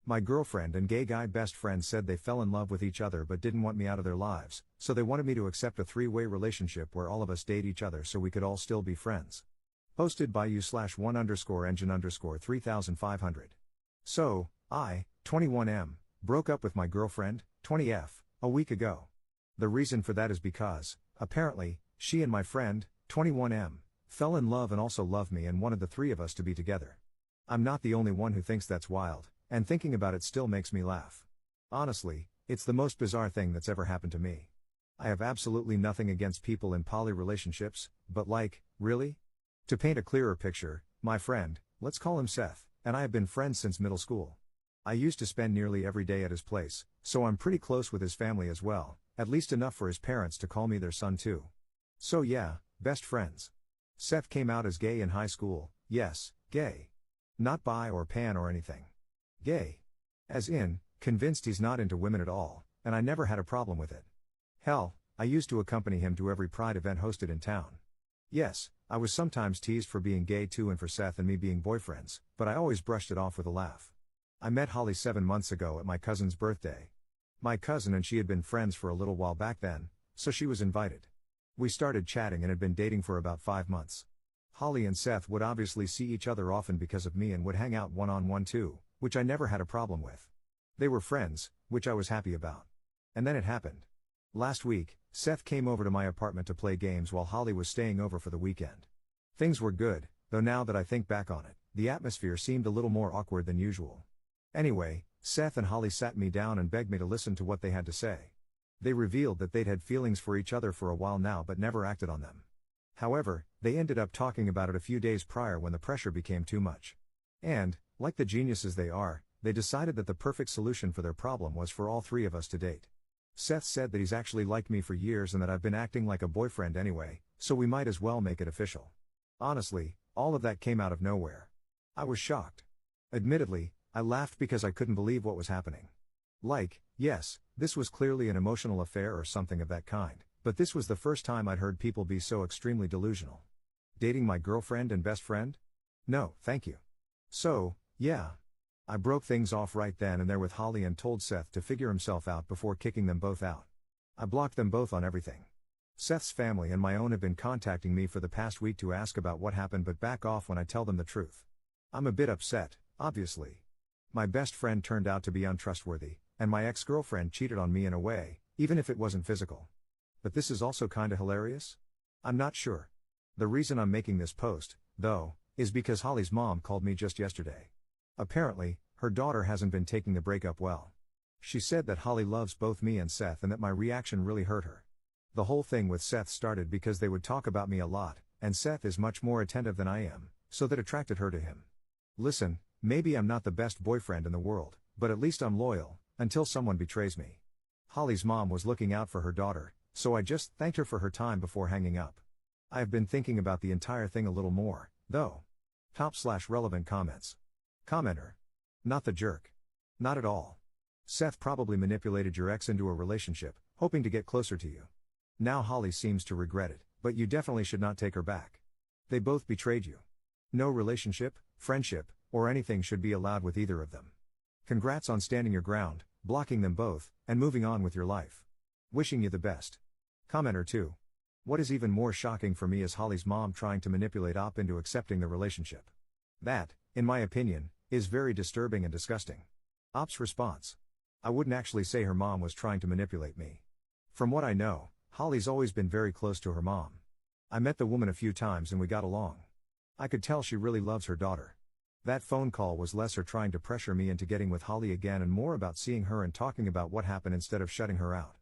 My girlfriend and gay guy best friend said they fell in love with each other but didn't want me out of their lives, so they wanted me to accept a three-way relationship where all of us date each other so we could all still be friends. Posted by u/1_engine_3500. So, I, 21M, broke up with my girlfriend, 20F, a week ago. The reason for that is because, apparently, she and my friend, 21M, fell in love and also love me and wanted the three of us to be together. I'm not the only one who thinks that's wild, and thinking about it still makes me laugh. Honestly, it's the most bizarre thing that's ever happened to me. I have absolutely nothing against people in poly relationships, but like, really? To paint a clearer picture, my friend, let's call him Seth, and I have been friends since middle school. I used to spend nearly every day at his place, so I'm pretty close with his family as well, at least enough for his parents to call me their son too. So yeah, best friends. Seth came out as gay in high school, yes, gay. Not bi or pan or anything. Gay. As in, convinced he's not into women at all, and I never had a problem with it. Hell, I used to accompany him to every Pride event hosted in town. Yes, I was sometimes teased for being gay too and for Seth and me being boyfriends, but I always brushed it off with a laugh. I met Holly 7 months ago at my cousin's birthday. My cousin and she had been friends for a little while back then, so she was invited. We started chatting and had been dating for about 5 months. Holly and Seth would obviously see each other often because of me and would hang out one-on-one too, which I never had a problem with. They were friends, which I was happy about. And then it happened. Last week, Seth came over to my apartment to play games while Holly was staying over for the weekend. Things were good, though now that I think back on it, the atmosphere seemed a little more awkward than usual. Anyway, Seth and Holly sat me down and begged me to listen to what they had to say. They revealed that they'd had feelings for each other for a while now but never acted on them. However, they ended up talking about it a few days prior when the pressure became too much. And, like the geniuses they are, they decided that the perfect solution for their problem was for all three of us to date. Seth said that he's actually liked me for years and that I've been acting like a boyfriend anyway, so we might as well make it official. Honestly, all of that came out of nowhere. I was shocked. Admittedly, I laughed because I couldn't believe what was happening. Like, yes, this was clearly an emotional affair or something of that kind, but this was the first time I'd heard people be so extremely delusional. Dating my girlfriend and best friend? No, thank you. So, yeah. I broke things off right then and there with Holly and told Seth to figure himself out before kicking them both out. I blocked them both on everything. Seth's family and my own have been contacting me for the past week to ask about what happened but back off when I tell them the truth. I'm a bit upset, obviously. My best friend turned out to be untrustworthy, and my ex-girlfriend cheated on me in a way, even if it wasn't physical. But this is also kinda hilarious? I'm not sure. The reason I'm making this post, though, is because Holly's mom called me just yesterday. Apparently, her daughter hasn't been taking the breakup well. She said that Holly loves both me and Seth and that my reaction really hurt her. The whole thing with Seth started because they would talk about me a lot, and Seth is much more attentive than I am, so that attracted her to him. Listen, maybe I'm not the best boyfriend in the world, but at least I'm loyal, until someone betrays me. Holly's mom was looking out for her daughter, so I just thanked her for her time before hanging up. I have been thinking about the entire thing a little more, though. Top/relevant comments. Commenter. Not the jerk. Not at all. Seth probably manipulated your ex into a relationship, hoping to get closer to you. Now Holly seems to regret it, but you definitely should not take her back. They both betrayed you. No relationship, friendship, or anything should be allowed with either of them. Congrats on standing your ground, blocking them both, and moving on with your life. Wishing you the best. Commenter 2. What is even more shocking for me is Holly's mom trying to manipulate Op into accepting the relationship. That, in my opinion, is very disturbing and disgusting. Op's response. I wouldn't actually say her mom was trying to manipulate me. From what I know, Holly's always been very close to her mom. I met the woman a few times and we got along. I could tell she really loves her daughter. That phone call was less her trying to pressure me into getting with Holly again and more about seeing her and talking about what happened instead of shutting her out.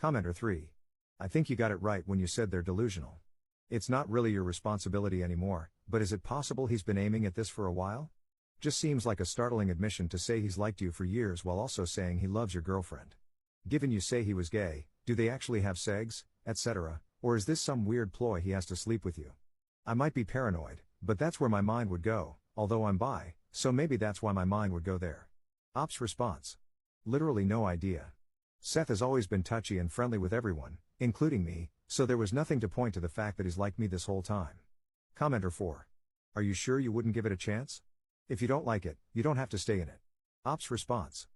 Commenter 3. I think you got it right when you said they're delusional. It's not really your responsibility anymore, but is it possible he's been aiming at this for a while? Just seems like a startling admission to say he's liked you for years while also saying he loves your girlfriend. Given you say he was gay, do they actually have segs, etc., or is this some weird ploy he has to sleep with you? I might be paranoid, but that's where my mind would go, although I'm bi, so maybe that's why my mind would go there. Op's response. Literally no idea. Seth has always been touchy and friendly with everyone, including me, so there was nothing to point to the fact that he's liked me this whole time. Commenter 4. Are you sure you wouldn't give it a chance? If you don't like it, you don't have to stay in it. Ops response.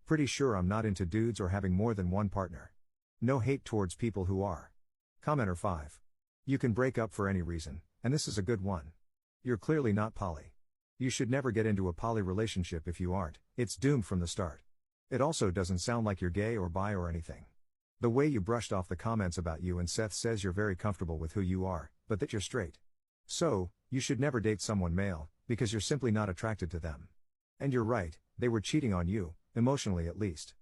Pretty sure I'm not into dudes or having more than one partner. No hate towards people who are. Commenter 5. You can break up for any reason, and this is a good one. You're clearly not poly. You should never get into a poly relationship if you aren't, it's doomed from the start. It also doesn't sound like you're gay or bi or anything. The way you brushed off the comments about you and Seth says you're very comfortable with who you are, but that you're straight. So, you should never date someone male, because you're simply not attracted to them. And you're right, they were cheating on you, emotionally at least.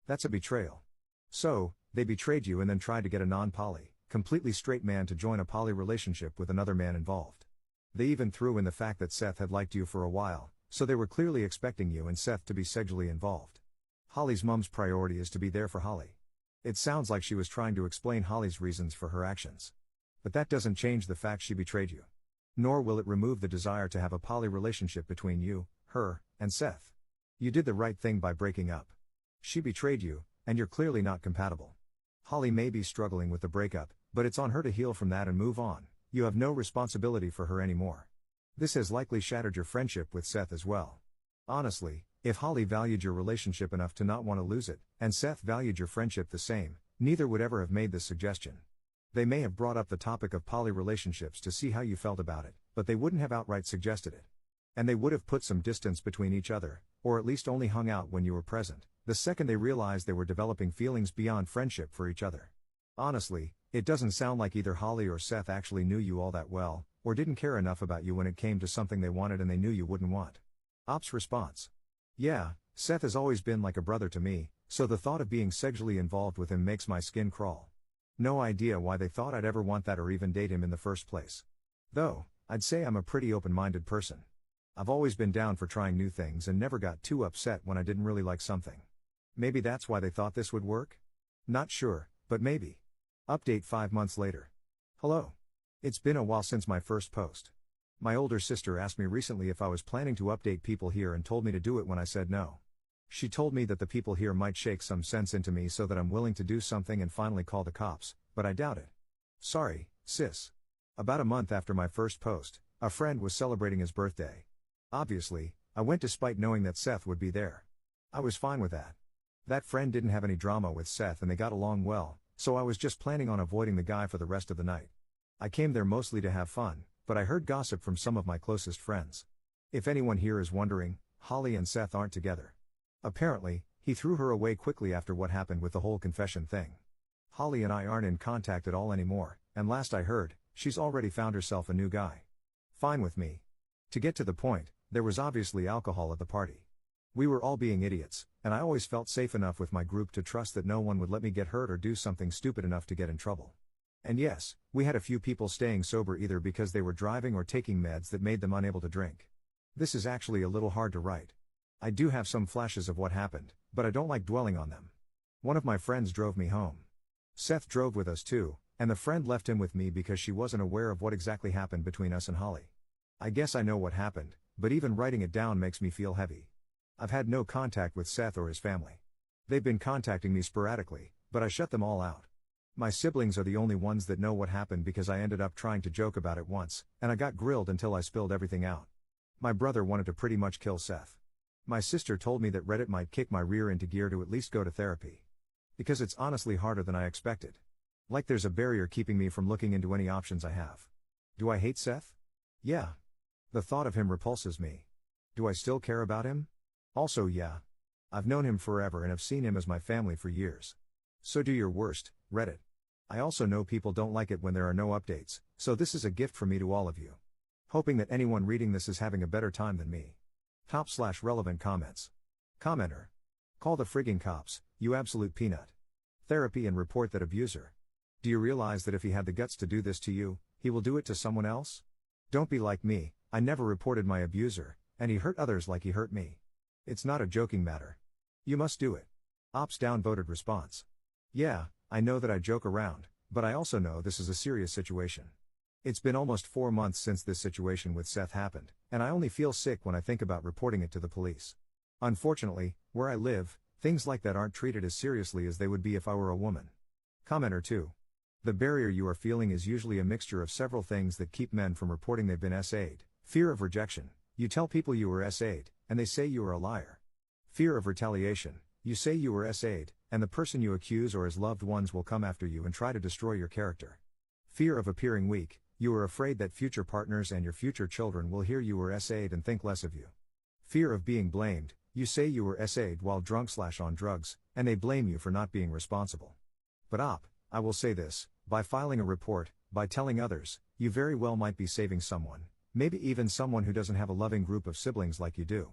That's a betrayal. So, they betrayed you and then tried to get a non-poly, completely straight man to join a poly relationship with another man involved. They even threw in the fact that Seth had liked you for a while, so they were clearly expecting you and Seth to be sexually involved. Holly's mom's priority is to be there for Holly. It sounds like she was trying to explain Holly's reasons for her actions. But that doesn't change the fact she betrayed you. Nor will it remove the desire to have a poly relationship between you, her, and Seth. You did the right thing by breaking up. She betrayed you, and you're clearly not compatible. Holly may be struggling with the breakup, but it's on her to heal from that and move on. You have no responsibility for her anymore. This has likely shattered your friendship with Seth as well. Honestly, if Holly valued your relationship enough to not want to lose it, and Seth valued your friendship the same, neither would ever have made this suggestion. They may have brought up the topic of poly relationships to see how you felt about it, but they wouldn't have outright suggested it. And they would have put some distance between each other, or at least only hung out when you were present, the second they realized they were developing feelings beyond friendship for each other. Honestly, it doesn't sound like either Holly or Seth actually knew you all that well, or didn't care enough about you when it came to something they wanted and they knew you wouldn't want. Ops response. Yeah, Seth has always been like a brother to me, so the thought of being sexually involved with him makes my skin crawl. No idea why they thought I'd ever want that or even date him in the first place. Though, I'd say I'm a pretty open-minded person. I've always been down for trying new things and never got too upset when I didn't really like something. Maybe that's why they thought this would work? Not sure, but maybe. Update 5 months later. Hello. It's been a while since my first post. My older sister asked me recently if I was planning to update people here and told me to do it when I said no. She told me that the people here might shake some sense into me so that I'm willing to do something and finally call the cops, but I doubt it. Sorry, sis. About a month after my first post, a friend was celebrating his birthday. Obviously, I went despite knowing that Seth would be there. I was fine with that. That friend didn't have any drama with Seth and they got along well, so I was just planning on avoiding the guy for the rest of the night. I came there mostly to have fun, but I heard gossip from some of my closest friends. If anyone here is wondering, Holly and Seth aren't together. Apparently, he threw her away quickly after what happened with the whole confession thing. Holly and I aren't in contact at all anymore, and last I heard, she's already found herself a new guy. Fine with me. To get to the point, there was obviously alcohol at the party. We were all being idiots, and I always felt safe enough with my group to trust that no one would let me get hurt or do something stupid enough to get in trouble. And yes, we had a few people staying sober either because they were driving or taking meds that made them unable to drink. This is actually a little hard to write. I do have some flashes of what happened, but I don't like dwelling on them. One of my friends drove me home. Seth drove with us too, and the friend left him with me because she wasn't aware of what exactly happened between us and Holly. I guess I know what happened, but even writing it down makes me feel heavy. I've had no contact with Seth or his family. They've been contacting me sporadically, but I shut them all out. My siblings are the only ones that know what happened because I ended up trying to joke about it once, and I got grilled until I spilled everything out. My brother wanted to pretty much kill Seth. My sister told me that Reddit might kick my rear into gear to at least go to therapy. Because it's honestly harder than I expected. Like there's a barrier keeping me from looking into any options I have. Do I hate Seth? Yeah. The thought of him repulses me. Do I still care about him? Also yeah. I've known him forever and have seen him as my family for years. So do your worst, Reddit. I also know people don't like it when there are no updates, so this is a gift from me to all of you. Hoping that anyone reading this is having a better time than me. Top/relevant comments. Commenter. Call the frigging cops, you absolute peanut. Therapy and report that abuser. Do you realize that if he had the guts to do this to you, he will do it to someone else? Don't be like me, I never reported my abuser, and he hurt others like he hurt me. It's not a joking matter. You must do it. Ops downvoted response. Yeah, I know that I joke around, but I also know this is a serious situation. It's been almost 4 months since this situation with Seth happened, and I only feel sick when I think about reporting it to the police. Unfortunately, where I live, things like that aren't treated as seriously as they would be if I were a woman. Commenter 2. The barrier you are feeling is usually a mixture of several things that keep men from reporting they've been SA'd. Fear of rejection. You tell people you were SA'd, and they say you are a liar. Fear of retaliation. You say you were SA'd, and the person you accuse or his loved ones will come after you and try to destroy your character. Fear of appearing weak. You are afraid that future partners and your future children will hear you were SA'd and think less of you. Fear of being blamed. You say you were SA'd while drunk/on drugs, and they blame you for not being responsible. But I will say this, by filing a report, by telling others, you very well might be saving someone, maybe even someone who doesn't have a loving group of siblings like you do.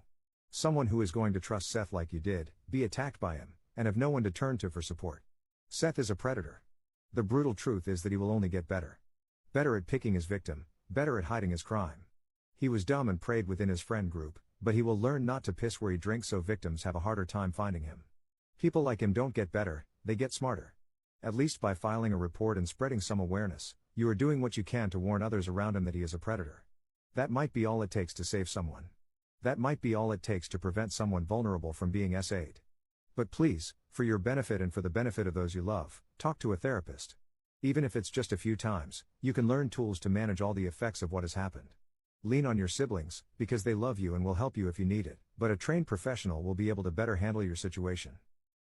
Someone who is going to trust Seth like you did, be attacked by him, and have no one to turn to for support. Seth is a predator. The brutal truth is that he will only get better. Better at picking his victim, better at hiding his crime. He was dumb and preyed within his friend group, but he will learn not to piss where he drinks so victims have a harder time finding him. People like him don't get better, they get smarter. At least by filing a report and spreading some awareness, you are doing what you can to warn others around him that he is a predator. That might be all it takes to save someone. That might be all it takes to prevent someone vulnerable from being SA'd. But please, for your benefit and for the benefit of those you love, talk to a therapist. Even if it's just a few times, you can learn tools to manage all the effects of what has happened. Lean on your siblings, because they love you and will help you if you need it, but a trained professional will be able to better handle your situation.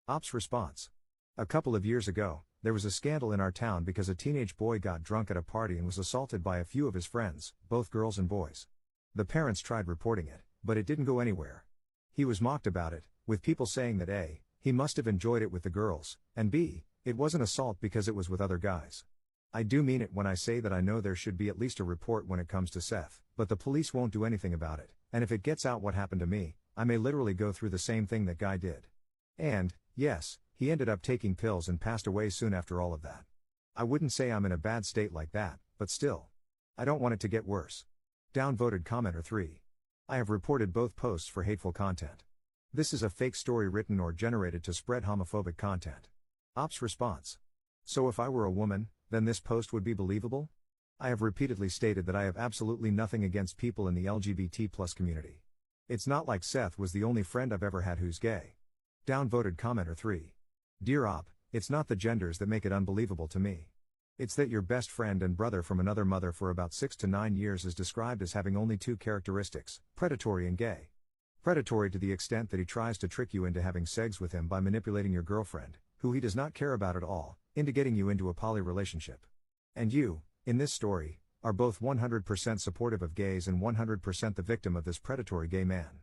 Ops response. A couple of years ago, there was a scandal in our town because a teenage boy got drunk at a party and was assaulted by a few of his friends, both girls and boys. The parents tried reporting it, but it didn't go anywhere. He was mocked about it, with people saying that A, he must have enjoyed it with the girls, and B, it wasn't assault because it was with other guys. I do mean it when I say that I know there should be at least a report when it comes to Seth, but the police won't do anything about it, and if it gets out what happened to me, I may literally go through the same thing that guy did. And, yes, he ended up taking pills and passed away soon after all of that. I wouldn't say I'm in a bad state like that, but still. I don't want it to get worse. Downvoted commenter 3. I have reported both posts for hateful content. This is a fake story written or generated to spread homophobic content. Ops response. So if I were a woman, then this post would be believable? I have repeatedly stated that I have absolutely nothing against people in the LGBT+ community. It's not like Seth was the only friend I've ever had who's gay. Downvoted commenter 3. Dear Op, it's not the genders that make it unbelievable to me. It's that your best friend and brother from another mother for about 6 to 9 years is described as having only 2 characteristics, predatory and gay. Predatory to the extent that he tries to trick you into having sex with him by manipulating your girlfriend, who he does not care about at all, into getting you into a poly relationship. And you, in this story, are both 100% supportive of gays and 100% the victim of this predatory gay man.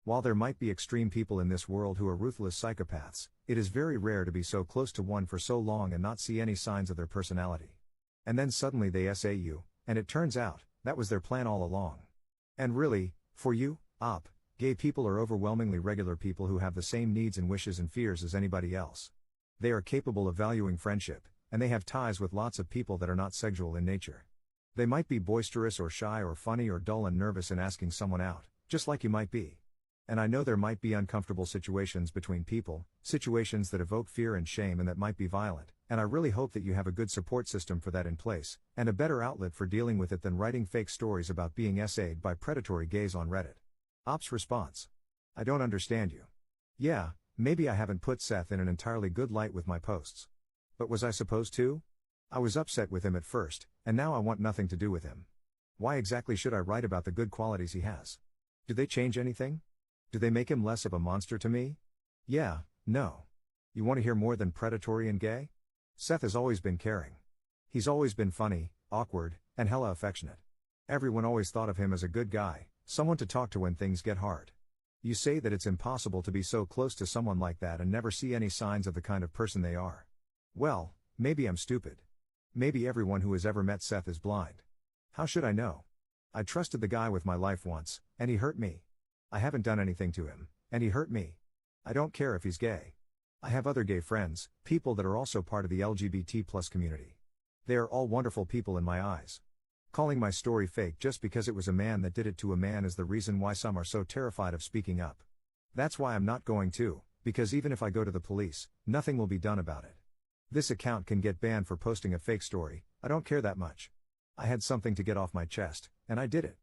While there might be extreme people in this world who are ruthless psychopaths, it is very rare to be so close to one for so long and not see any signs of their personality. And then suddenly they SA you, and it turns out, that was their plan all along. And really, for you, Op, gay people are overwhelmingly regular people who have the same needs and wishes and fears as anybody else. They are capable of valuing friendship, and they have ties with lots of people that are not sexual in nature. They might be boisterous or shy or funny or dull and nervous in asking someone out, just like you might be. And I know there might be uncomfortable situations between people, situations that evoke fear and shame and that might be violent, and I really hope that you have a good support system for that in place, and a better outlet for dealing with it than writing fake stories about being SA'd by predatory gays on Reddit. Ops response. I don't understand you. Yeah, maybe I haven't put Seth in an entirely good light with my posts. But was I supposed to? I was upset with him at first, and now I want nothing to do with him. Why exactly should I write about the good qualities he has? Do they change anything? Do they make him less of a monster to me? Yeah, no. You want to hear more than predatory and gay? Seth has always been caring. He's always been funny, awkward, and hella affectionate. Everyone always thought of him as a good guy, someone to talk to when things get hard. You say that it's impossible to be so close to someone like that and never see any signs of the kind of person they are. Well, maybe I'm stupid. Maybe everyone who has ever met Seth is blind. How should I know? I trusted the guy with my life once, and he hurt me. I haven't done anything to him, and he hurt me. I don't care if he's gay. I have other gay friends, people that are also part of the LGBT+ community. They are all wonderful people in my eyes. Calling my story fake just because it was a man that did it to a man is the reason why some are so terrified of speaking up. That's why I'm not going to, because even if I go to the police, nothing will be done about it. This account can get banned for posting a fake story, I don't care that much. I had something to get off my chest, and I did it.